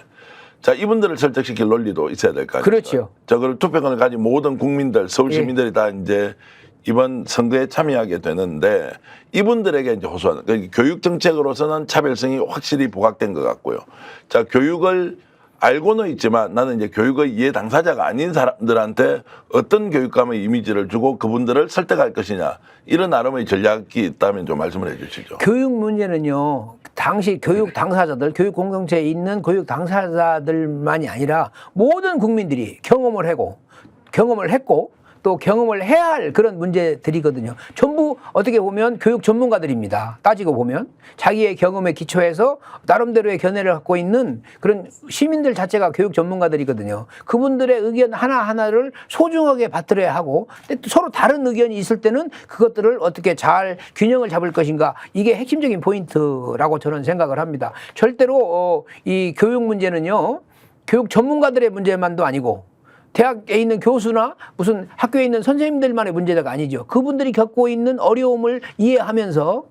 자, 이분들을 설득시킬 논리도 있어야 될 거 아니에요? 그렇죠. 자, 그리고 투표권을 가진 모든 국민들, 서울 시민들이 다 이제 이번 선거에 참여하게 되는데 이분들에게 이제 호소하는 그러니까 교육 정책으로서는 차별성이 확실히 부각된 것 같고요. 자, 교육을 알고는 있지만 나는 이제 교육의 이해 당사자가 아닌 사람들한테 어떤 교육감의 이미지를 주고 그분들을 설득할 것이냐 이런 나름의 전략이 있다면 좀 말씀을 해주시죠. 교육 문제는요. 당시 교육 당사자들, 교육 공동체에 있는 교육 당사자들만이 아니라 모든 국민들이 경험을 했고 또 경험을 해야 할 그런 문제들이거든요. 전부 어떻게 보면 교육 전문가들입니다. 따지고 보면 자기의 경험에 기초해서 나름대로의 견해를 갖고 있는 그런 시민들 자체가 교육 전문가들이거든요. 그분들의 의견 하나하나를 소중하게 받들어야 하고 또 서로 다른 의견이 있을 때는 그것들을 어떻게 잘 균형을 잡을 것인가, 이게 핵심적인 포인트라고 저는 생각을 합니다. 절대로 이 교육 문제는요, 교육 전문가들의 문제만도 아니고 대학에 있는 교수나 무슨 학교에 있는 선생님들만의 문제가 아니죠. 그분들이 겪고 있는 어려움을 이해하면서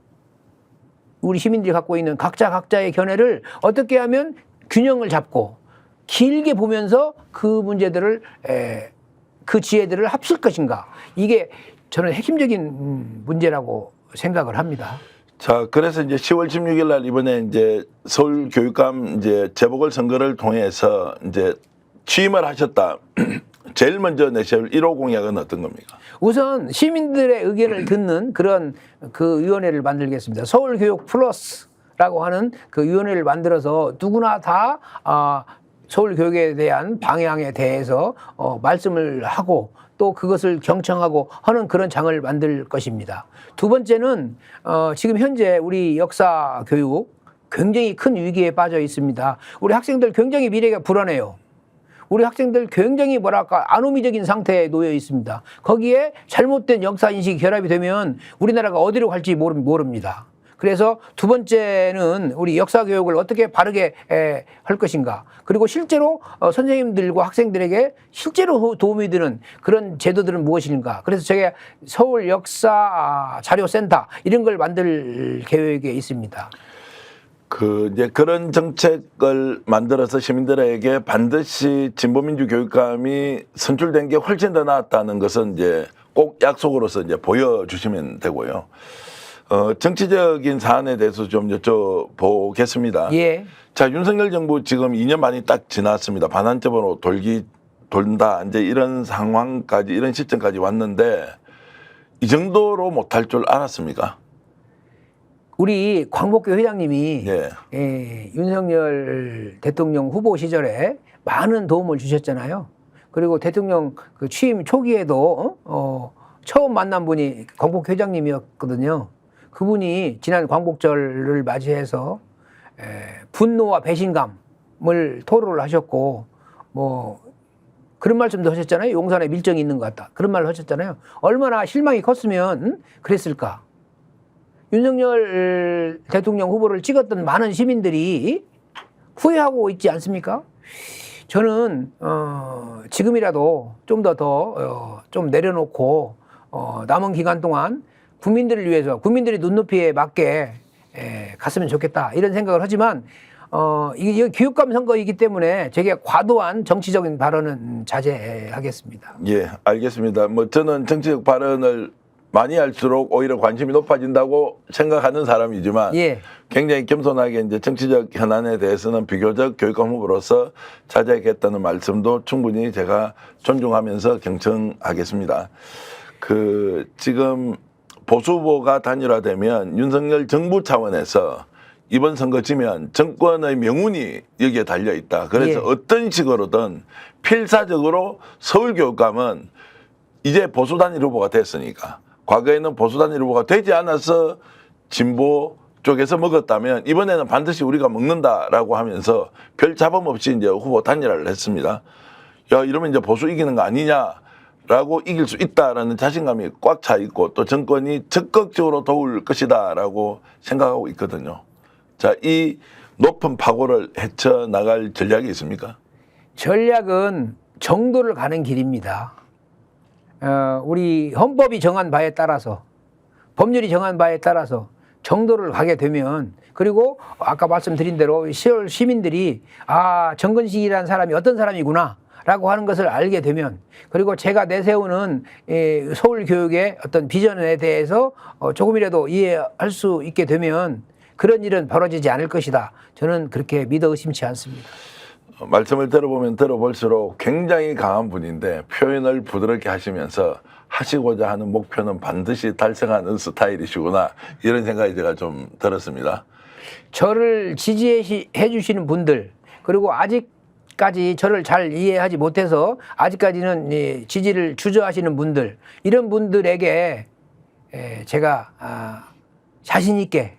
우리 시민들이 갖고 있는 각자의 견해를 어떻게 하면 균형을 잡고 길게 보면서 그 문제들을 그 지혜들을 합칠 것인가, 이게 저는 핵심적인 문제라고 생각을 합니다. 자, 그래서 이제 10월 16일 날 이번에 이제 서울교육감 이제 재보궐선거를 통해서 이제 취임을 하셨다. 제일 먼저 내세울 1호 공약은 어떤 겁니까? 우선 시민들의 의견을 듣는 그런 그 위원회를 만들겠습니다. 서울교육 플러스라고 하는 그 위원회를 만들어서 누구나 다 서울교육에 대한 방향에 대해서 말씀을 하고 또 그것을 경청하고 하는 그런 장을 만들 것입니다. 두 번째는 지금 현재 우리 역사 교육 굉장히 큰 위기에 빠져 있습니다. 우리 학생들 굉장히 미래가 불안해요. 우리 학생들 굉장히 아노미적인 상태에 놓여 있습니다. 거기에 잘못된 역사인식이 결합이 되면 우리나라가 어디로 갈지 모릅니다. 그래서 두 번째는 우리 역사 교육을 어떻게 바르게 할 것인가. 그리고 실제로 선생님들과 학생들에게 실제로 도움이 되는 그런 제도들은 무엇인가. 그래서 제가 서울 역사 자료센터 이런 걸 만들 계획에 있습니다. 이제 그런 정책을 만들어서 시민들에게 반드시 진보민주 교육감이 선출된 게 훨씬 더 나았다는 것은 이제 꼭 약속으로서 이제 보여주시면 되고요. 정치적인 사안에 대해서 좀 여쭤보겠습니다. 예. 자, 윤석열 정부 지금 2년 만이 딱 지났습니다. 반환점으로 돈다. 이제 이런 상황까지, 이런 시점까지 왔는데 이 정도로 못할 줄 알았습니까? 우리 광복교 회장님이 예. 윤석열 대통령 후보 시절에 많은 도움을 주셨잖아요. 그리고 대통령 그 취임 초기에도 처음 만난 분이 광복교 회장님이었거든요. 그분이 지난 광복절을 맞이해서 분노와 배신감을 토로를 하셨고 뭐 그런 말씀도 하셨잖아요. 용산에 밀정이 있는 것 같다. 그런 말을 하셨잖아요. 얼마나 실망이 컸으면 그랬을까. 윤석열 대통령 후보를 찍었던 많은 시민들이 후회하고 있지 않습니까? 저는 지금이라도 좀 더 좀 내려놓고 남은 기간 동안 국민들을 위해서 국민들의 눈높이에 맞게 갔으면 좋겠다 이런 생각을 하지만 이게 교육감 선거이기 때문에 제게 과도한 정치적인 발언은 자제하겠습니다. 예, 알겠습니다. 뭐 저는 정치적 발언을 많이 할수록 오히려 관심이 높아진다고 생각하는 사람이지만 예. 굉장히 겸손하게 이제 정치적 현안에 대해서는 비교적 교육감 후보로서 자제하겠다는 말씀도 충분히 제가 존중하면서 경청하겠습니다. 지금 보수 후보가 단일화되면 윤석열 정부 차원에서 이번 선거 지면 정권의 명운이 여기에 달려 있다. 그래서 예. 어떤 식으로든 필사적으로 서울교육감은 이제 보수 단일 후보가 됐으니까, 과거에는 보수 단일 후보가 되지 않아서 진보 쪽에서 먹었다면 이번에는 반드시 우리가 먹는다라고 하면서 별 잡음 없이 이제 후보 단일화를 했습니다. 야, 이러면 이제 보수 이기는 거 아니냐라고 이길 수 있다라는 자신감이 꽉 차 있고 또 정권이 적극적으로 도울 것이다라고 생각하고 있거든요. 자, 이 높은 파고를 헤쳐나갈 전략이 있습니까? 전략은 정도를 가는 길입니다. 우리 헌법이 정한 바에 따라서, 법률이 정한 바에 따라서 정도를 가게 되면, 그리고 아까 말씀드린 대로 서울 시민들이 정건식이라는 사람이 어떤 사람이구나 라고 하는 것을 알게 되면, 그리고 제가 내세우는 서울 교육의 어떤 비전에 대해서 조금이라도 이해할 수 있게 되면 그런 일은 벌어지지 않을 것이다. 저는 그렇게 믿어 의심치 않습니다. 말씀을 들어보면 들어볼수록 굉장히 강한 분인데 표현을 부드럽게 하시면서 하시고자 하는 목표는 반드시 달성하는 스타일이시구나, 이런 생각이 제가 좀 들었습니다. 저를 지지해 주시는 분들, 그리고 아직까지 아직까지 저를 잘 이해하지 못해서 아직까지는 지지를 주저하시는 분들, 이런 분들에게 제가 자신 있게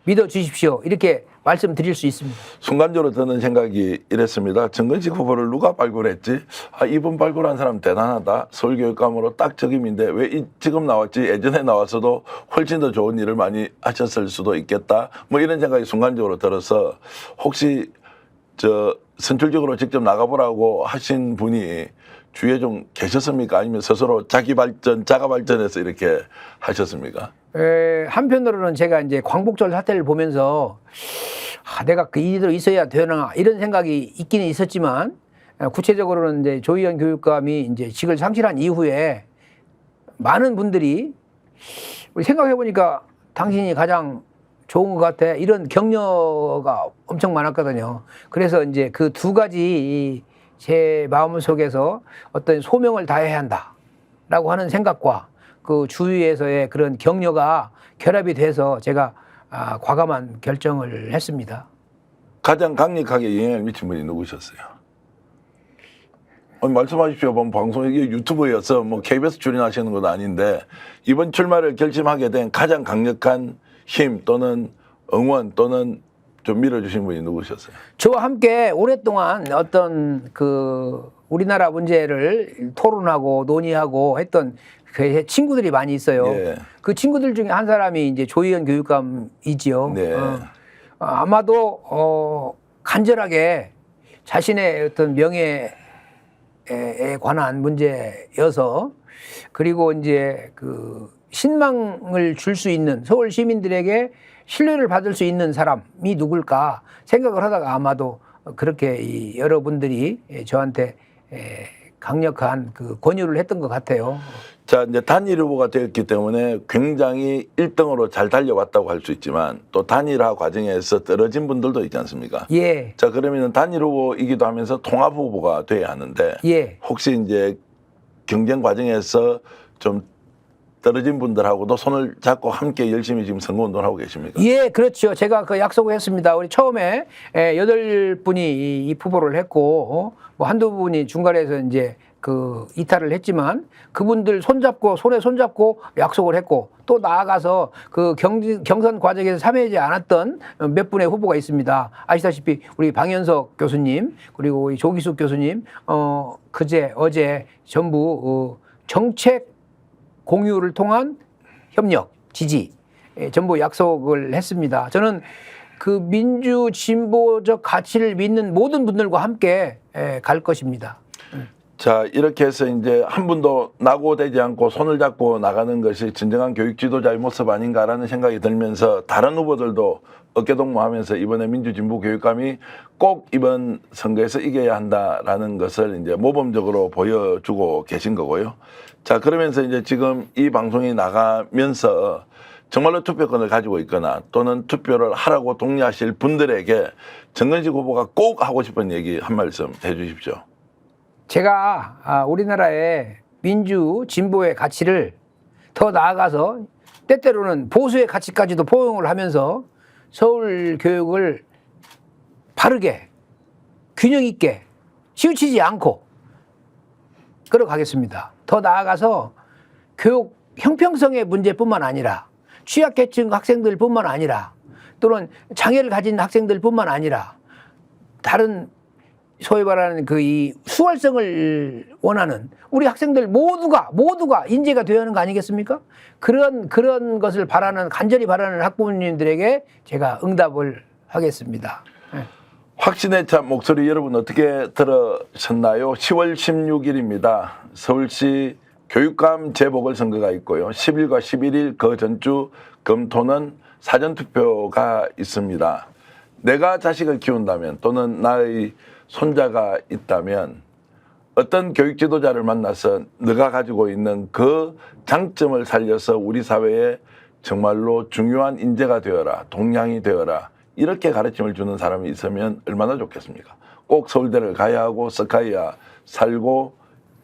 믿어 주십시오, 이렇게 말씀드릴 수 있습니다. 순간적으로 드는 생각이 이랬습니다. 정근식 후보를 누가 발굴했지? 이분 발굴한 사람 대단하다. 서울교육감으로 딱 적임인데 왜 지금 나왔지? 예전에 나왔어도 훨씬 더 좋은 일을 많이 하셨을 수도 있겠다. 뭐 이런 생각이 순간적으로 들어서 혹시 선출적으로 직접 나가보라고 하신 분이 주위에 좀 계셨습니까? 아니면 스스로 자가 발전해서 이렇게 하셨습니까? 한편으로는 제가 이제 광복절 사태를 보면서 내가 그 일이 있어야 되나 이런 생각이 있기는 있었지만, 구체적으로는 이제 조희연 교육감이 이제 직을 상실한 이후에 많은 분들이 우리 생각해 보니까 당신이 가장 좋은 것 같아, 이런 격려가 엄청 많았거든요. 그래서 이제 그 두 가지 제 마음 속에서 어떤 소명을 다해야 한다라고 하는 생각과 그 주위에서의 그런 격려가 결합이 돼서 제가 과감한 결정을 했습니다. 가장 강력하게 영향을 미친 분이 누구셨어요? 말씀하십시오. 방송이 유튜브여서 뭐 KBS 출연하시는 건 아닌데 이번 출마를 결심하게 된 가장 강력한 힘 또는 응원 또는 좀 밀어주신 분이 누구셨어요? 저와 함께 오랫동안 어떤 그 우리나라 문제를 토론하고 논의하고 했던 그 친구들이 많이 있어요. 예. 그 친구들 중에 한 사람이 이제 조희연 교육감이지요. 네. 아마도 간절하게 자신의 어떤 명예에 관한 문제여서, 그리고 이제 그 신망을 줄 수 있는, 서울 시민들에게 신뢰를 받을 수 있는 사람이 누굴까 생각을 하다가 아마도 그렇게 여러분들이 저한테 강력한 그 권유를 했던 것 같아요. 자, 이제 단일 후보가 되었기 때문에 굉장히 1등으로 잘 달려왔다고 할 수 있지만 또 단일화 과정에서 떨어진 분들도 있지 않습니까? 예. 자, 그러면 단일 후보이기도 하면서 통합 후보가 돼야 하는데 예. 혹시 이제 경쟁 과정에서 좀 떨어진 분들하고도 손을 잡고 함께 열심히 지금 선거운동을 하고 계십니까? 예, 그렇죠. 제가 그 약속을 했습니다. 우리 처음에 8분이 이 후보를 했고, 뭐 한두 분이 중간에서 이제 그 이탈을 했지만 그분들 손에 손잡고 약속을 했고, 또 나아가서 그 경선 과정에서 참여하지 않았던 몇 분의 후보가 있습니다. 아시다시피 우리 방현석 교수님, 그리고 우리 조기숙 교수님, 어제 전부 정책 공유를 통한 협력, 지지, 전부 약속을 했습니다. 저는 그 민주 진보적 가치를 믿는 모든 분들과 함께 갈 것입니다. 자, 이렇게 해서 이제 한 분도 낙오되지 않고 손을 잡고 나가는 것이 진정한 교육 지도자의 모습 아닌가라는 생각이 들면서 다른 후보들도 어깨동무하면서 이번에 민주진보 교육감이 꼭 이번 선거에서 이겨야 한다라는 것을 이제 모범적으로 보여주고 계신 거고요. 자, 그러면서 이제 지금 이 방송이 나가면서 정말로 투표권을 가지고 있거나 또는 투표를 하라고 독려하실 분들에게 정근식 후보가 꼭 하고 싶은 얘기 한 말씀 해 주십시오. 제가 우리나라의 민주 진보의 가치를 더 나아가서 때때로는 보수의 가치까지도 포용을 하면서 서울 교육을 바르게 균형 있게 치우치지 않고 끌어가겠습니다. 더 나아가서 교육 형평성의 문제뿐만 아니라 취약계층 학생들뿐만 아니라 또는 장애를 가진 학생들뿐만 아니라 다른 소위 말하는 그 이 수월성을 원하는 우리 학생들 모두가 인재가 되어야 하는 거 아니겠습니까? 그런 것을 간절히 바라는 학부모님들에게 제가 응답을 하겠습니다. 확신에 찬 목소리 여러분 어떻게 들으셨나요? 10월 16일입니다. 서울시 교육감 재보궐선거가 있고요. 10일과 11일 그 전주 금토는 사전투표가 있습니다. 내가 자식을 키운다면 또는 나의 손자가 있다면 어떤 교육 지도자를 만나서 네가 가지고 있는 그 장점을 살려서 우리 사회에 정말로 중요한 인재가 되어라, 동량이 되어라, 이렇게 가르침을 주는 사람이 있으면 얼마나 좋겠습니까? 꼭 서울대를 가야 하고 스카이야 살고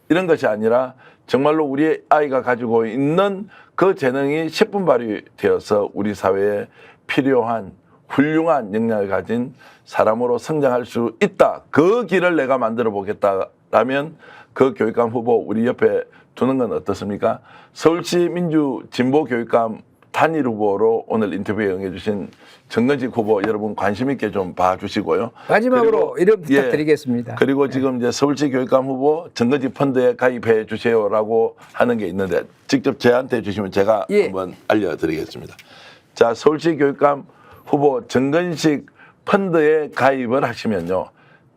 이런 것이 아니라 정말로 우리 아이가 가지고 있는 그 재능이 10분 발휘되어서 우리 사회에 필요한 훌륭한 역량을 가진 사람으로 성장할 수 있다. 그 길을 내가 만들어 보겠다라면 그 교육감 후보 우리 옆에 두는 건 어떻습니까? 서울시 민주진보교육감 단일 후보로 오늘 인터뷰에 응해주신 정근식 후보 여러분 관심 있게 좀 봐주시고요. 마지막으로 이런 부탁드리겠습니다. 그리고 지금 이제 서울시 교육감 후보 정근식 펀드에 가입해 주세요라고 하는 게 있는데 직접 저한테 주시면 제가 한번 알려드리겠습니다. 자, 서울시 교육감 후보 정근식 펀드에 가입을 하시면요.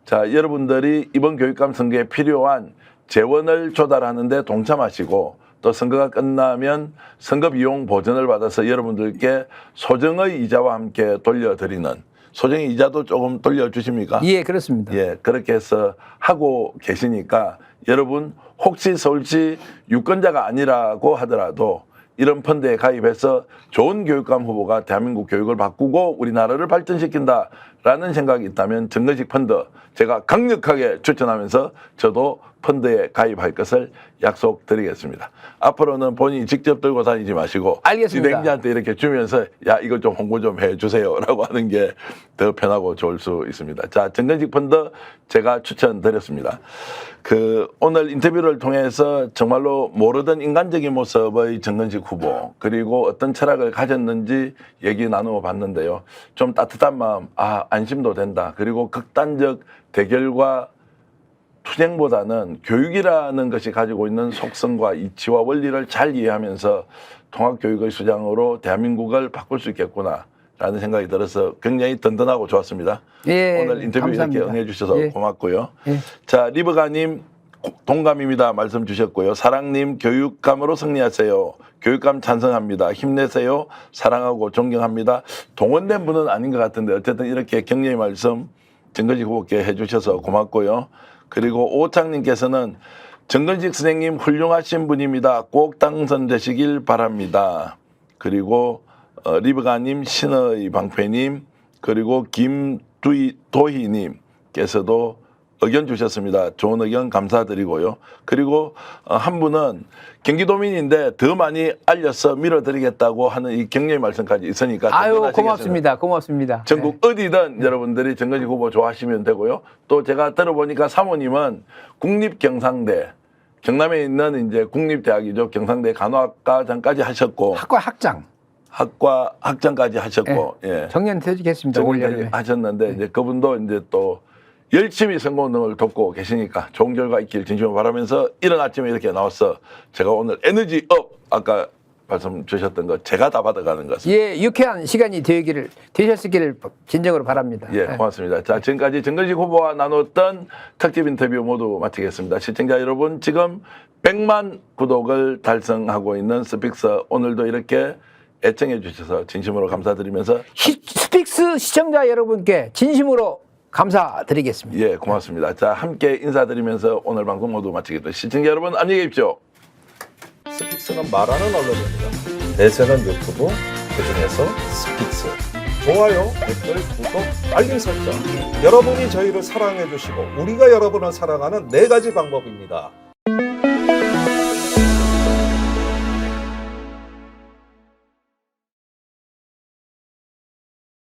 자, 여러분들이 이번 교육감 선거에 필요한 재원을 조달하는데 동참하시고 또 선거가 끝나면 선거 비용 보전을 받아서 여러분들께 소정의 이자와 함께 돌려드리는 소정의 이자도 조금 돌려주십니까? 예, 그렇습니다. 예, 그렇게 해서 하고 계시니까 여러분 혹시 서울시 유권자가 아니라고 하더라도 이런 펀드에 가입해서 좋은 교육감 후보가 대한민국 교육을 바꾸고 우리나라를 발전시킨다라는 생각이 있다면 정근식 펀드 제가 강력하게 추천하면서 저도 펀드에 가입할 것을 약속드리겠습니다. 앞으로는 본인이 직접 들고 다니지 마시고 알겠습니다. 진행자한테 이렇게 주면서 야 이거 좀 홍보 좀 해주세요라고 하는 게 더 편하고 좋을 수 있습니다. 자, 정근식 펀드 제가 추천드렸습니다. 오늘 인터뷰를 통해서 정말로 모르던 인간적인 모습의 정근식 후보 그리고 어떤 철학을 가졌는지 얘기 나누어 봤는데요. 좀 따뜻한 마음, 안심도 된다. 그리고 극단적 대결과 투쟁보다는 교육이라는 것이 가지고 있는 속성과 이치와 원리를 잘 이해하면서 통합교육의 수장으로 대한민국을 바꿀 수 있겠구나라는 생각이 들어서 굉장히 든든하고 좋았습니다. 예, 오늘 인터뷰 감사합니다. 이렇게 응해주셔서 고맙고요. 예. 자, 리버가님 동감입니다 말씀 주셨고요. 사랑님 교육감으로 승리하세요. 교육감 찬성합니다. 힘내세요. 사랑하고 존경합니다. 동원된 분은 아닌 것 같은데 어쨌든 이렇게 격려의 말씀 정근식 후보께 해주셔서 고맙고요. 그리고 오창님께서는 정근식 선생님 훌륭하신 분입니다. 꼭 당선되시길 바랍니다. 그리고 리브가님, 신의 방패님, 그리고 김도희님께서도 의견 주셨습니다. 좋은 의견 감사드리고요. 그리고 한 분은 경기도민인데 더 많이 알려서 밀어드리겠다고 하는 이 격려의 말씀까지 있으니까 아유, 고맙습니다. 고맙습니다. 전국 어디든 여러분들이 정근식 후보 좋아하시면 되고요. 또 제가 들어보니까 사모님은 국립경상대 경남에 있는 이제 국립대학이죠. 경상대 간호학과장까지 하셨고 학과 학장까지 하셨고 예. 정년 퇴직했습니다. 올 여름에. 하셨는데 이제 그분도 이제 또 열심히 선거운동을 돕고 계시니까 좋은 결과 있길 진심으로 바라면서 이른 아침에 이렇게 나와서 제가 오늘 에너지업 아까 말씀 주셨던 거 제가 다 받아가는 것을 예, 유쾌한 시간이 되셨기를 진정으로 바랍니다. 예, 고맙습니다. 자, 지금까지 정근식 후보와 나눴던 특집 인터뷰 모두 마치겠습니다. 시청자 여러분, 지금 100만 구독을 달성하고 있는 스픽스 오늘도 이렇게 애청해 주셔서 진심으로 감사드리면서 스픽스 시청자 여러분께 진심으로 감사드리겠습니다. 예, 고맙습니다. 자, 함께 인사드리면서 오늘 방송 모두 마치겠습니다. 시청자 여러분 안녕히 계십시오. 스픽스는 말하는 언론입니다. 대세는 유튜브, 그중에서 스픽스. 좋아요, 댓글, 구독, 알림 설정. 여러분이 저희를 사랑해 주시고 우리가 여러분을 사랑하는 4가지 방법입니다.